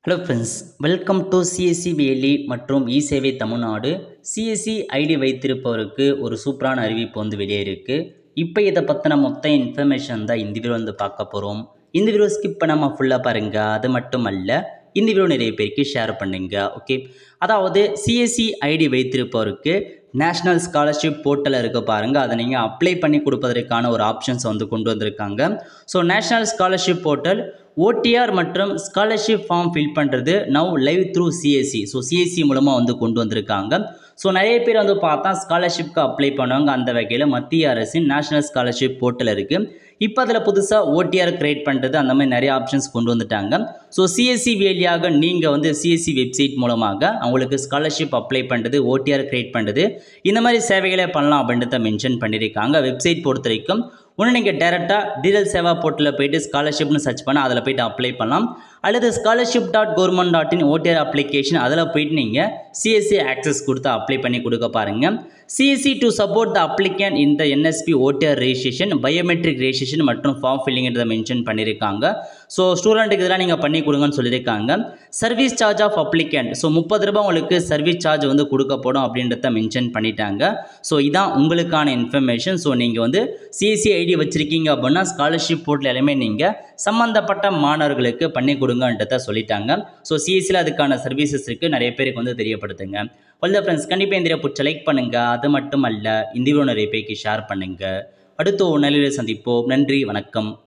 Hello friends, welcome to CSC VLE மற்றும் இ சேவை Tamil Nadu. CSC ID வைத்திருப்பவருக்கு ஒரு சூப்பரான அறிவிப்பு வெளியே இருக்குது. இப்போ இதை பற்றின மொத்த இன்ஃபர்மேஷன் தான் இந்த வீடியோ பார்க்க போகிறோம். இந்த வீடியோ ஸ்கிப் பண்ணாமல் ஃபுல்லாக பாருங்கள். அது மட்டும் அல்ல, இந்த வீடியோ நிறைய பேருக்கு ஷேர் பண்ணுங்க. ஓகே, அதாவது சிஎஸ்சி ஐடி வைத்திருப்பவருக்கு நேஷ்னல் ஸ்காலர்ஷிப் போர்ட்டல் இருக்க பாருங்கள், அதை நீங்கள் அப்ளை பண்ணி கொடுப்பதற்கான ஒரு ஆப்ஷன்ஸ் கொண்டு வந்திருக்காங்க. So national scholarship portal OTR மற்றும் ஸ்காலர்ஷிப் ஃபார்ம் ஃபில் பண்ணுறது now live through CSC. So CSC மூலமாக கொண்டு வந்திருக்காங்க. ஸோ நிறைய பேர் பார்த்தா ஸ்காலர்ஷிப்க்கு அப்ளை பண்ணுவாங்க. அந்த வகையில் மத்திய அரசின் நேஷ்னல் ஸ்காலர்ஷிப் போர்ட்டல் இருக்குது. இப்போ அதில் புதுசாக ஓடிஆர் கிரியேட் பண்ணுறது, அந்த மாதிரி நிறைய ஆப்ஷன்ஸ் கொண்டு வந்துட்டாங்க. ஸோ சிஎஸ்சி வேலியாக நீங்கள் சிஎஸ்சி வெப்சைட் மூலமாக அவங்களுக்கு ஸ்காலர்ஷிப் அப்ளை பண்ணுறது, ஓடிஆர் கிரியேட் பண்ணுறது, இந்த மாதிரி சேவைகளை பண்ணலாம் அப்படின்றத மென்ஷன் பண்ணியிருக்காங்க. வெப்சைட் பொறுத்த வரைக்கும் ஒன்று நீங்கள் டேரெக்டாக டிஜிட்டல் சேவா போர்ட்டலில் போய்ட்டு ஸ்காலர்ஷிப்னு சர்ச் பண்ணால் அதில் போய்ட்டு அப்ளை பண்ணலாம். அல்லது scholarship.government.in ஓடிஆர் அப்ளிகேஷன், அதில் போய்ட்டு நீங்கள் சிஎஸ்சி ஆக்சஸ் கொடுத்து அப்ளை பண்ணி கொடுக்க பாருங்கள். CSC to support the applicant இந்த NSP OTR registration, biometric registration மற்றும் ஃபார்ம் ஃபில்லிங்கிறத மென்ஷன் பண்ணியிருக்காங்க. ஸோ ஸ்டூடெண்ட்டுக்கு இதெல்லாம் நீங்கள் பண்ணி கொடுங்கன்னு சொல்லியிருக்காங்க. Service charge of applicant, so 30 ரூபாய் உங்களுக்கு சர்வீஸ் சார்ஜ் கொடுக்கப்படும் அப்படின்றத மென்ஷன் பண்ணிட்டாங்க. ஸோ இதான் உங்களுக்கான இன்ஃபர்மேஷன். ஸோ நீங்கள் சிஎஸ்சி ஐடி வச்சுருக்கீங்க அப்படின்னா ஸ்காலர்ஷிப் போர்ட்டல் எல்லாமே நீங்கள் சம்மந்தப்பட்ட மாணவர்களுக்கு பண்ணி கொடுங்கன்றத சொல்லிட்டாங்க. ஸோ சிஎஸ்சியில் அதுக்கான சர்வீசஸ் இருக்குது, நிறைய பேருக்கு தெரியப்படுத்துங்க. வெல் ஃப்ரெண்ட்ஸ், கண்டிப்பாக இந்த வீடியோ பிடிச்ச லைக் பண்ணுங்கள். அது மட்டும் அல்ல, இந்த வீடியோ நிறைய பேருக்கு ஷேர் பண்ணுங்கள். அடுத்த ஒரு நிலையில் சந்திப்போம். நன்றி, வணக்கம்.